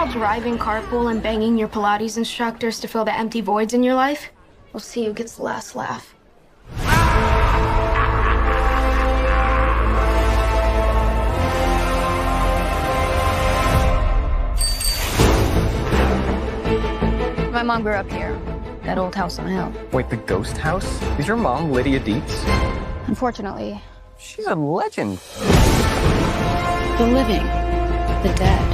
call driving carpool and banging your Pilates instructors to fill the empty voids in your life? We'll see who gets the last laugh. My mom grew up here, that old house on the hill. Wait, the ghost house? Is your mom Lydia Dietz? Unfortunately. She's a legend. The living, the dead.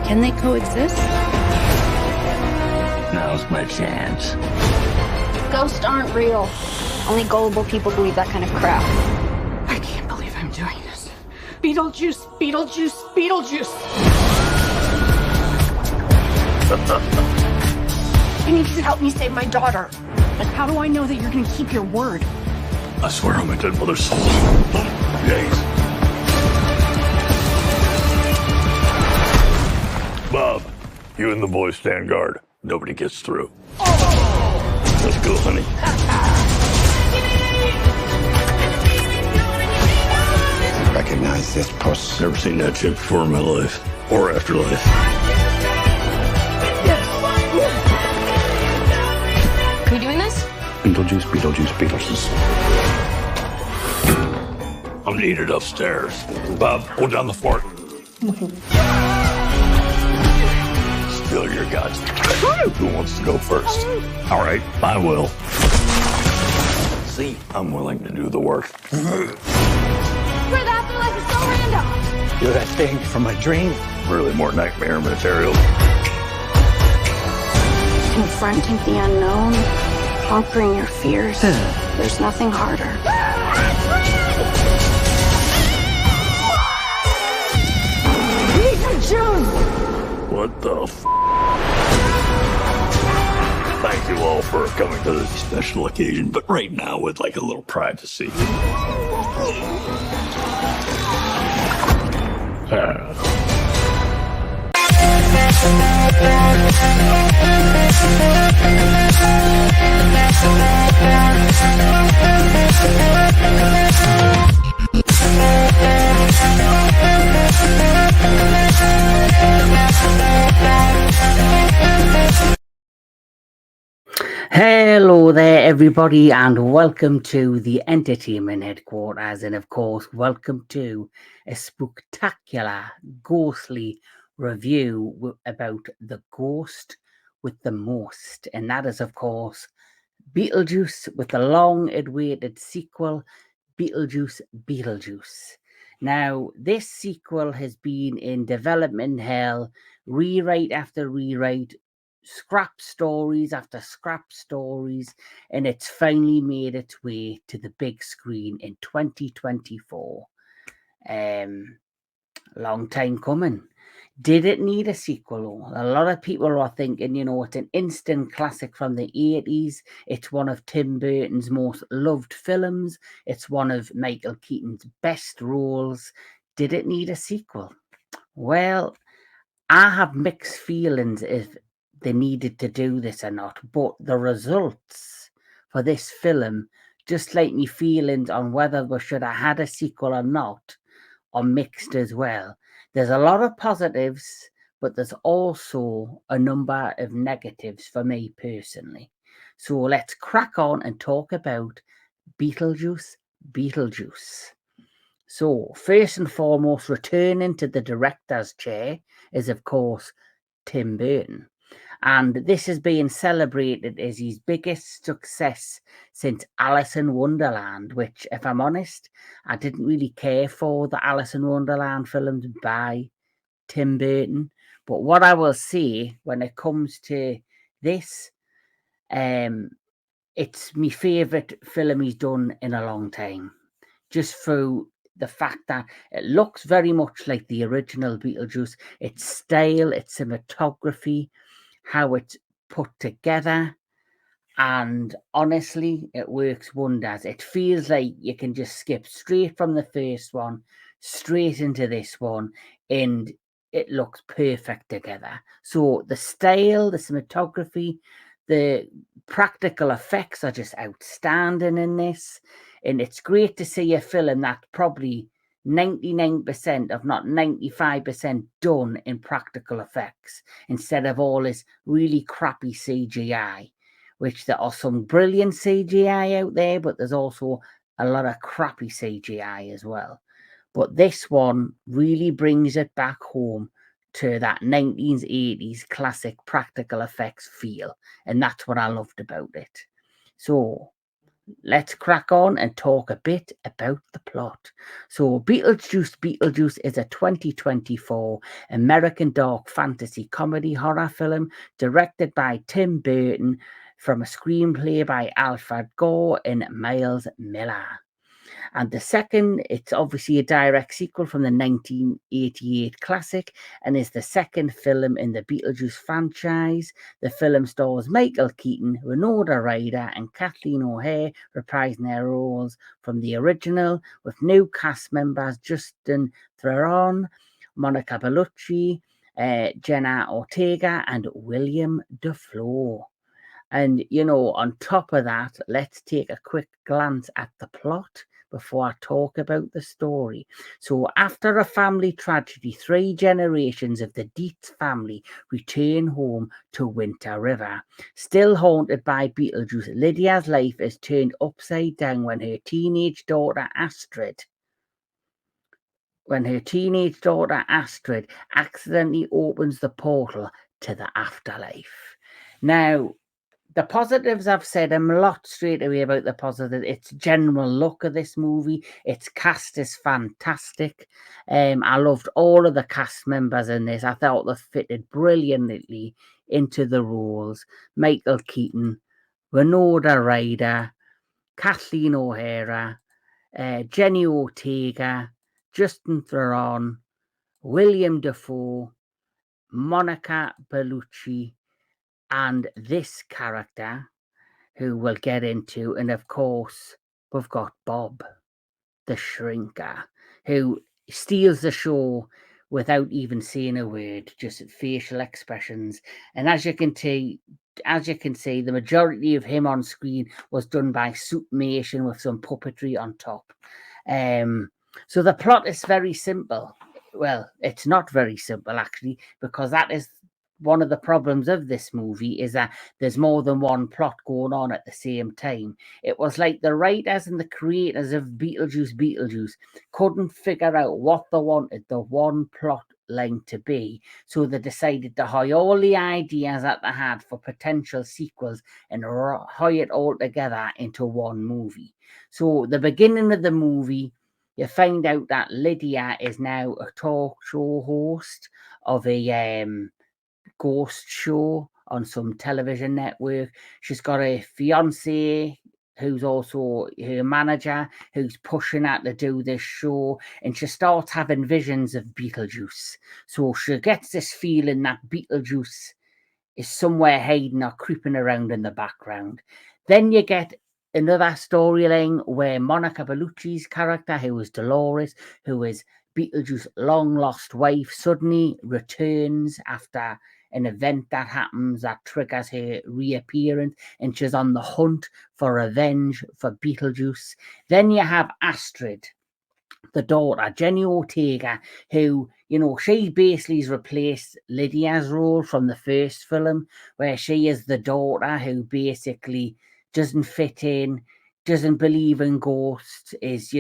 Can they coexist? Now's my chance. Ghosts aren't real. Only gullible people believe that kind of crap. I can't believe I'm doing this. Beetlejuice, Beetlejuice, Beetlejuice. I need you to help me save my daughter. But how do I know that you're going to keep your word? I swear on my dead mother's soul. Yes. Bob, you and the boys stand guard. Nobody gets through. Oh! Let's go, honey. Recognize this puss? Never seen that chick before in my life. Or afterlife. Are we doing this? Beetlejuice, Beetlejuice, Beetlejuice. I'm needed upstairs. Bob, hold down the fort. Spill your guts. Who wants to go first? All right, I will. See, I'm willing to do the work. Where the afterlife is so random. You're that thing from my dream. Really more nightmare material. Confronting the unknown, conquering your fears. There's nothing harder. What the f? Thank you all for coming to this special occasion, but right now with like a little privacy. Hello there, everybody, and welcome to the entertainment headquarters, and of course, welcome to a spectacular, ghostly review about the ghost with the most, and that is, of course, Beetlejuice with the long-awaited sequel, Beetlejuice Beetlejuice. Now, this sequel has been in development hell, rewrite after rewrite, scrap stories after scrap stories, and it's finally made its way to the big screen in 2024. Long time coming. Did it need a sequel? A lot of people are thinking, it's an instant classic from the 80s. It's one of Tim Burton's most loved films. It's one of Michael Keaton's best roles. Did it need a sequel? Well, I have mixed feelings if they needed to do this or not, but the results for this film, just like me feelings on whether we should have had a sequel or not, are mixed as well. There's a lot of positives, but there's also a number of negatives for me personally. So let's crack on and talk about Beetlejuice Beetlejuice. So first and foremost, returning to the director's chair is, of course, Tim Burton. And this has been celebrated as his biggest success since Alice in Wonderland, which, if I'm honest, I didn't really care for the Alice in Wonderland films by Tim Burton. But what I will say when it comes to this, it's my favourite film he's done in a long time. Just through the fact that it looks very much like the original Beetlejuice. Its style, its cinematography, how it's put together, and honestly, it works wonders. It feels like you can just skip straight from the first one straight into this one, and it looks perfect together. So the style, the cinematography, the practical effects are just outstanding in this, and it's great to see a film that probably 99% if not 95% done in practical effects instead of all this really crappy CGI, which there are some brilliant CGI out there, but there's also a lot of crappy CGI as well. But this one really brings it back home to that 1980s classic practical effects feel, and that's what I loved about it. So let's crack on and talk a bit about the plot. So Beetlejuice Beetlejuice is a 2024 American dark fantasy comedy horror film directed by Tim Burton from a screenplay by Alfred Gore and Miles Miller. And the second, it's obviously a direct sequel from the 1988 classic and is the second film in the Beetlejuice franchise. The film stars Michael Keaton, Winona Ryder, and Kathleen O'Hare reprising their roles from the original, with new cast members Justin Theroux, Monica Bellucci, Jenna Ortega, and William Defoe. And, on top of that, let's take a quick glance at the plot before I talk about the story. So after a family tragedy, 3 generations of the Dietz family return home to Winter River. Still haunted by Beetlejuice, Lydia's life is turned upside down when her teenage daughter Astrid accidentally opens the portal to the afterlife. Now, the positives, I've said a lot straight away about the positive. Its general look of this movie, its cast is fantastic. I loved all of the cast members in this. I thought they fitted brilliantly into the roles. Michael Keaton, Winona Ryder, Kathleen O'Hara, Jenny Ortega, Justin Theroux, William Defoe, Monica Bellucci, and this character, who we'll get into, and of course, we've got Bob, the Shrinker, who steals the show without even saying a word, just facial expressions. And as you can see, the majority of him on screen was done by suitmation with some puppetry on top. So the plot is very simple. Well, it's not very simple, actually, because that is one of the problems of this movie, is that there's more than one plot going on at the same time. It was like the writers and the creators of Beetlejuice couldn't figure out what they wanted the one plot line to be, so they decided to hire all the ideas that they had for potential sequels and hire it all together into one movie. So the beginning of the movie, you find out that Lydia is now a talk show host of a ghost show on some television network. She's got a fiance who's also her manager, who's pushing her to do this show, and she starts having visions of Beetlejuice. So she gets this feeling that Beetlejuice is somewhere hiding or creeping around in the background. Then you get another storyline where Monica Bellucci's character, who is Dolores, who is Beetlejuice's long-lost wife, suddenly returns after an event that happens that triggers her reappearance, and she's on the hunt for revenge for Beetlejuice. Then you have Astrid, the daughter, Jenny Ortega, who, she basically has replaced Lydia's role from the first film, where she is the daughter who basically doesn't fit in, doesn't believe in ghosts, is,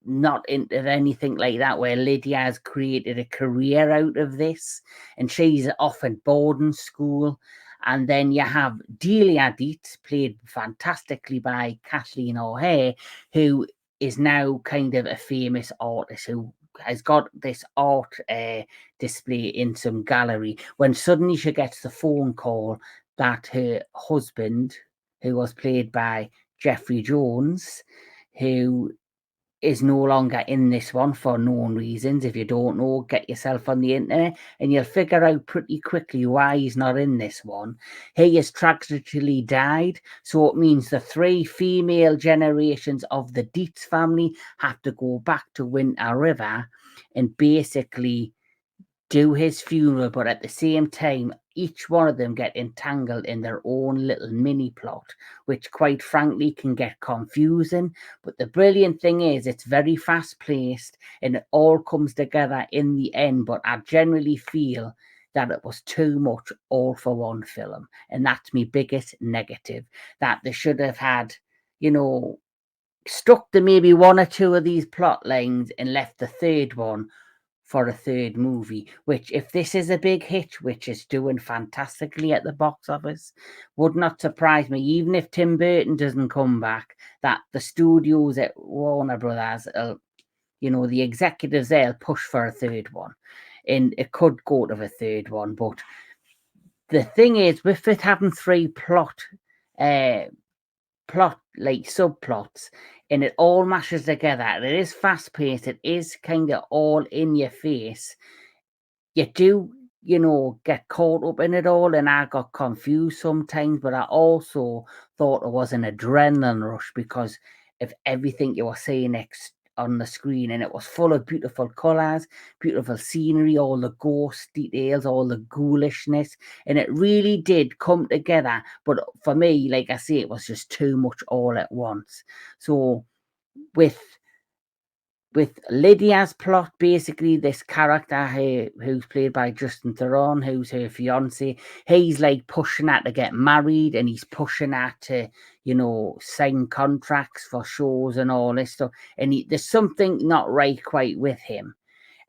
not into anything like that, where Lydia has created a career out of this, and she's off at boarding school. And then you have Delia Dietz, played fantastically by Kathleen O'Hare, who is now kind of a famous artist who has got this art display in some gallery, when suddenly she gets the phone call that her husband, who was played by Jeffrey Jones, who is no longer in this one for known reasons. If you don't know, get yourself on the internet and you'll figure out pretty quickly why he's not in this one. He has tragically died, so it means the 3 female generations of the Dietz family have to go back to Winter River and basically do his funeral, but at the same time, each one of them get entangled in their own little mini plot, which quite frankly can get confusing. But the brilliant thing is it's very fast paced and it all comes together in the end. But I generally feel that it was too much all for one film. And that's my biggest negative, that they should have had, stuck to maybe one or two of these plot lines and left the third one for a third movie, which, if this is a big hit, which is doing fantastically at the box office, would not surprise me, even if Tim Burton doesn't come back, that the studios at Warner Brothers, the executives there push for a third one. And it could go to a third one. But the thing is, with it having three plot like subplots, and it all mashes together, and it is fast paced, it is kind of all in your face, you do get caught up in it all, and I got confused sometimes, but I also thought it was an adrenaline rush because of everything you were seeing next on the screen, and it was full of beautiful colors, beautiful scenery, all the ghost details, all the ghoulishness, and it really did come together. But for me, like I say, it was just too much all at once. So with Lydia's plot, basically this character who's played by Justin Theroux, who's her fiance, he's like pushing her to get married, and he's pushing her to, sign contracts for shows and all this stuff. And there's something not right quite with him.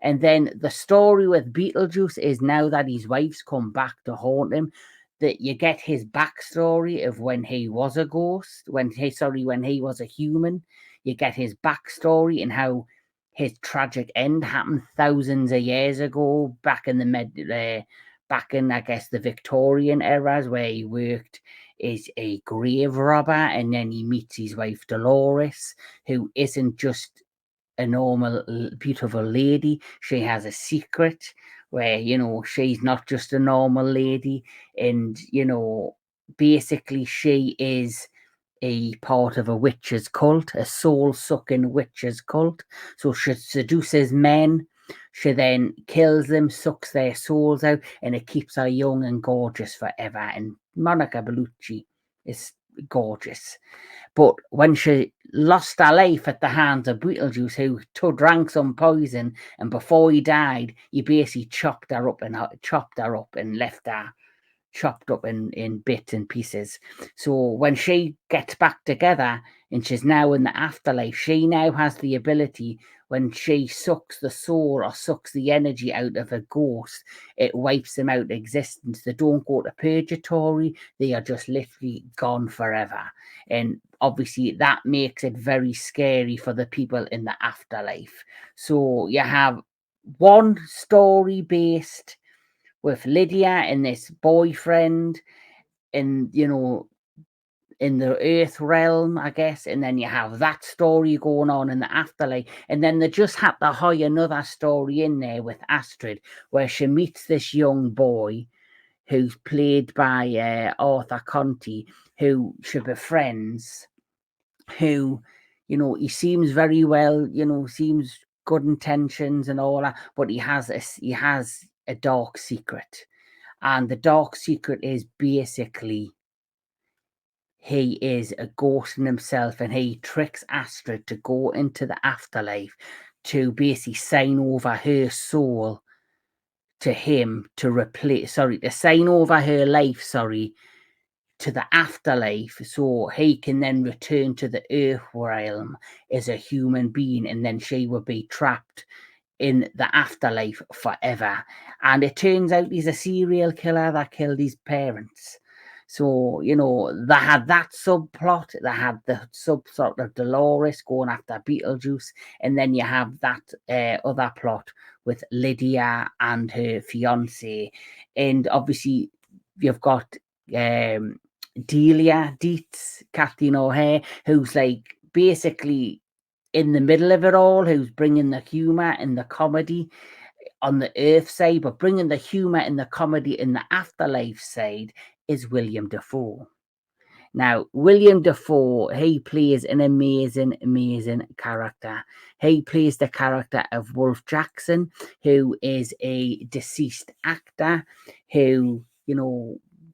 And then the story with Beetlejuice is, now that his wife's come back to haunt him, that you get his backstory of when he was a ghost, when he was a human. You get his backstory and how his tragic end happened thousands of years ago, back in I guess the Victorian eras, where he worked as a grave robber, and then he meets his wife Dolores, who isn't just a normal beautiful lady. She has a secret where she's not just a normal lady, and basically she is a part of a witch's cult, a soul-sucking witch's cult. So she seduces men, she then kills them, sucks their souls out, and it keeps her young and gorgeous forever. And Monica Bellucci is gorgeous. But when she lost her life at the hands of Beetlejuice, who drank some poison, and before he died, he basically chopped her up and left her chopped up in bits and pieces. So when she gets back together and she's now in the afterlife, she now has the ability, when she sucks the soul or sucks the energy out of a ghost, it wipes them out of existence. They don't go to purgatory, they are just literally gone forever. And obviously that makes it very scary for the people in the afterlife. So you have one story based with Lydia and this boyfriend in the Earth realm, I guess, and then you have that story going on in the afterlife, and then they just had to hire another story in there with Astrid, where she meets this young boy who's played by Arthur Conti, who she befriends, who, he seems very well, seems good intentions and all that, but he has a dark secret. And the dark secret is basically he is a ghost in himself, and he tricks Astrid to go into the afterlife to basically sign over her soul to him to sign over her life, to the afterlife, so he can then return to the Earth realm as a human being, and then she will be trapped in the afterlife forever. And it turns out he's a serial killer that killed his parents. So, they had that subplot, they had the subplot of Dolores going after Beetlejuice, and then you have that other plot with Lydia and her fiance. And obviously, you've got Delia Dietz, Kathleen O'Hare, who's like basically in the middle of it all, who's bringing the humor and the comedy on the Earth side, but bringing the humor and the comedy in the afterlife side is William Defoe. Now, William Defoe, he plays an amazing, amazing character. He plays the character of Wolf Jackson, who is a deceased actor who,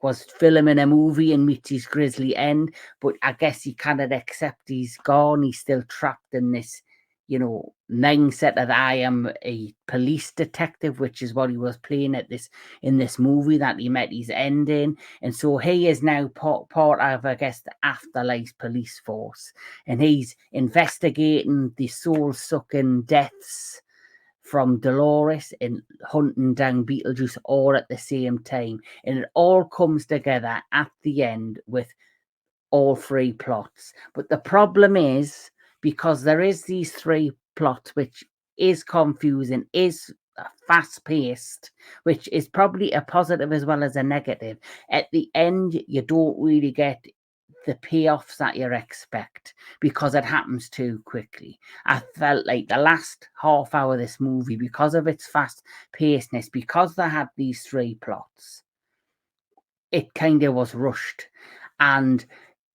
was filming a movie and meets his grisly end, but I guess he cannot accept he's gone. He's still trapped in this, mindset that I am a police detective, which is what he was playing in this movie that he met his end in. And so he is now part of, I guess, the afterlife police force, and he's investigating the soul-sucking deaths from Dolores and hunting down Beetlejuice all at the same time. And it all comes together at the end with all three plots. But the problem is, because there is these three plots, which is confusing, is fast-paced, which is probably a positive as well as a negative. At the end, you don't really get the payoffs that you expect because it happens too quickly. I felt like the last half hour of this movie, because of its fast-pacedness, because they had these three plots, it kind of was rushed. And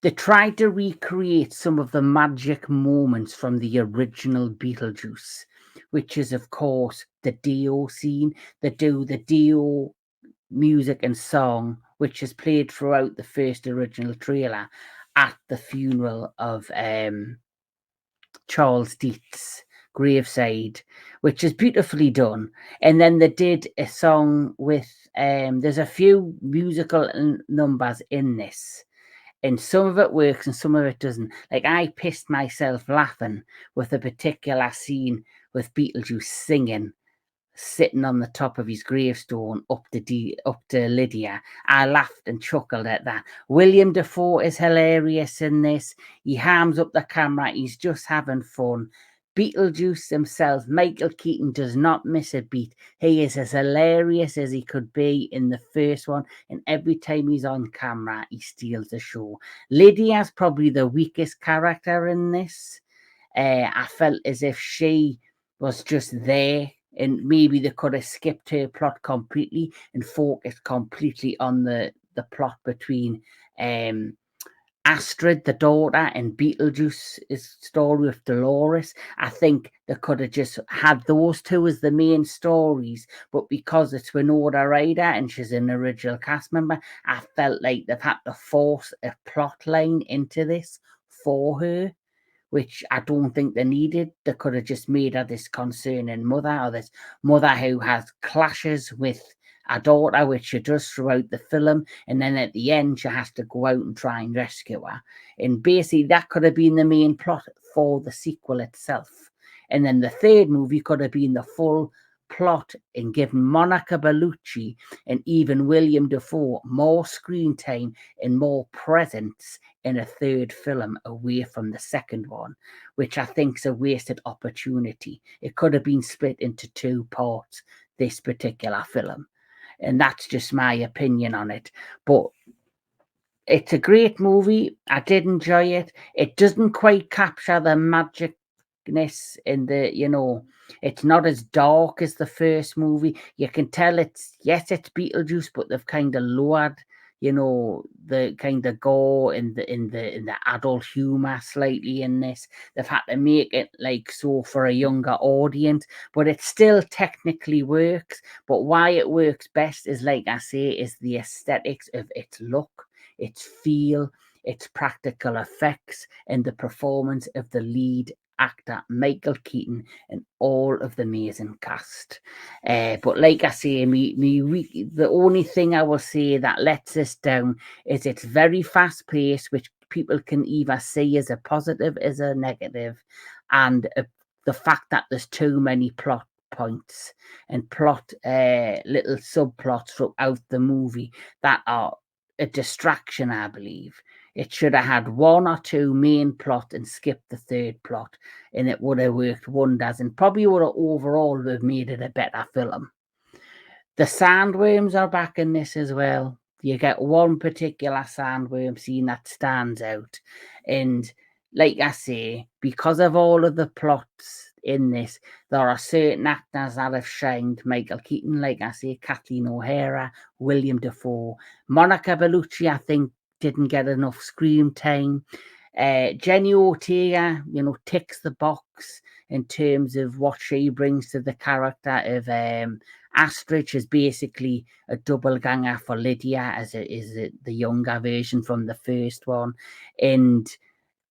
they tried to recreate some of the magic moments from the original Beetlejuice, which is, of course, the Dio scene. They do the Dio music and song, which is played throughout the first original trailer at the funeral of Charles Dietz graveside, which is beautifully done. And then they did a song with there's a few musical numbers in this, and some of it works and some of it doesn't. Like, I pissed myself laughing with a particular scene with Beetlejuice singing, sitting on the top of his gravestone up to Lydia. I laughed and chuckled at that. William Defoe is hilarious in this. He hams up the camera. He's just having fun. Beetlejuice himself, Michael Keaton, does not miss a beat. He is as hilarious as he could be in the first one, and every time he's on camera, he steals the show. Lydia's probably the weakest character in this. I felt as if she was just there, and maybe they could have skipped her plot completely and focused completely on the plot between Astrid, the daughter, and Beetlejuice's story with Dolores. I think they could have just had those two as the main stories, but because it's Winona Ryder and she's an original cast member, I felt like they've had to force a plot line into this for her, which I don't think they needed. They could have just made her this concerning mother, or this mother who has clashes with a daughter, which she does throughout the film, and then at the end she has to go out and try and rescue her. And basically that could have been the main plot for the sequel itself. And then the third movie could have been the full plot and given Monica Bellucci and even William Defoe more screen time and more presence in a third film away from the second one, which I think is a wasted opportunity. It could have been split into two parts, this particular film. And that's just my opinion on it. But it's a great movie. I did enjoy it. It doesn't quite capture the magicness in the, it's not as dark as the first movie. You can tell it's Beetlejuice, but they've kind of lowered, the kind of gore in the adult humor slightly in this. They've had to make it like so for a younger audience, but it still technically works. But why it works best is, like I say, is the aesthetics of its look, its feel, its practical effects, and the performance of the lead actor Michael Keaton and all of the amazing cast. But like I say, the only thing I will say that lets us down is it's very fast paced, which people can either see as a positive as a negative, and the fact that there's too many plot points and little subplots throughout the movie that are a distraction, I believe. It should have had one or two main plot and skipped the third plot, and it would have worked wonders and probably would have overall have made it a better film. The sandworms are back in this as well. You get one particular sandworm scene that stands out. And like I say, because of all of the plots in this, there are certain actors that have shined. Michael Keaton, like I say, Kathleen O'Hara, William Defoe, Monica Bellucci, I think didn't get enough screen time. Jenny Ortega, ticks the box in terms of what she brings to the character of Astrid. Is basically a double ganger for Lydia, as it is the younger version from the first one. And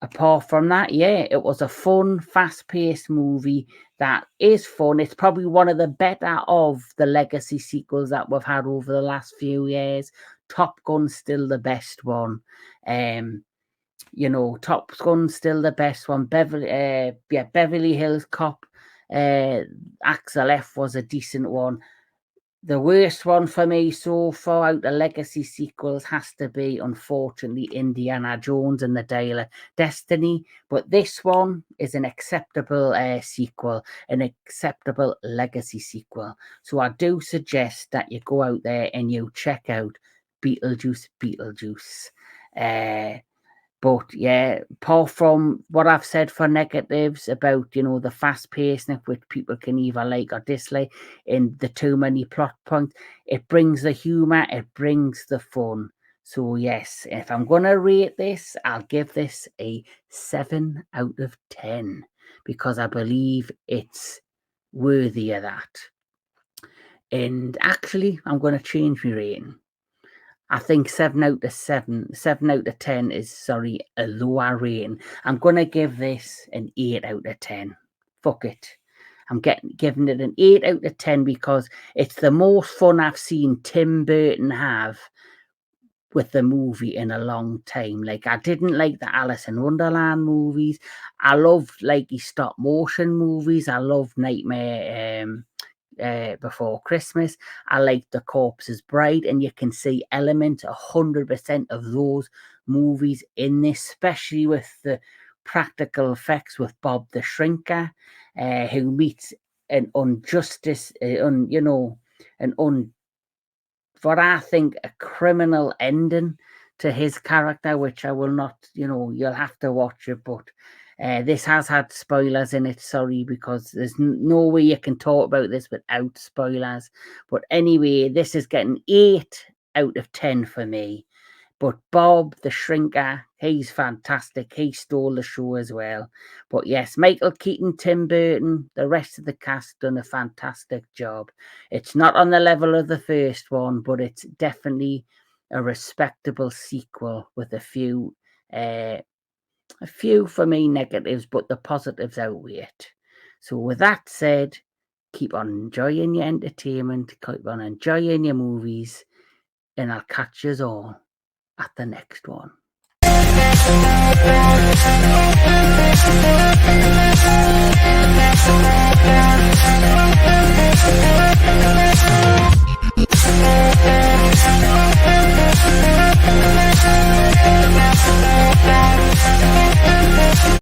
apart from that, it was a fun, fast-paced movie that is fun. It's probably one of the better of the legacy sequels that we've had over the last few years. Top Gun's still the best one. Top Gun's still the best one. Beverly Hills Cop, Axel F was a decent one. The worst one for me so far out the legacy sequels has to be, unfortunately, Indiana Jones and the Dial of Destiny. But this one is an acceptable sequel, an acceptable legacy sequel. So I do suggest that you go out there and you check out Beetlejuice Beetlejuice. But yeah, apart from what I've said for negatives about, the fast pacing, which people can either like or dislike, and the too many plot points, it brings the humour, it brings the fun. So yes, if I'm going to rate this, I'll give this a 7 out of 10 because I believe it's worthy of that. And actually, I'm going to change my rating. I think 7 out of 10 is, a lower rating. I'm going to give this an 8 out of 10. Fuck it. I'm giving it an 8 out of 10 because it's the most fun I've seen Tim Burton have with the movie in a long time. Like, I didn't like the Alice in Wonderland movies. I loved, his stop motion movies. I loved Nightmare Before Christmas. I like The Corpse's Bride, and you can see elements 100% of those movies in this, especially with the practical effects with Bob the Shrinker, who meets an what I think a criminal ending to his character, which I will not, you'll have to watch it, but this has had spoilers in it, because there's no way you can talk about this without spoilers. But anyway, this is getting 8 out of 10 for me. But Bob the Shrinker, he's fantastic. He stole the show as well. But yes, Michael Keaton, Tim Burton, the rest of the cast done a fantastic job. It's not on the level of the first one, but it's definitely a respectable sequel with a few for me negatives, but the positives outweigh it. So with that said, keep on enjoying your entertainment, keep on enjoying your movies, and I'll catch you all at the next one.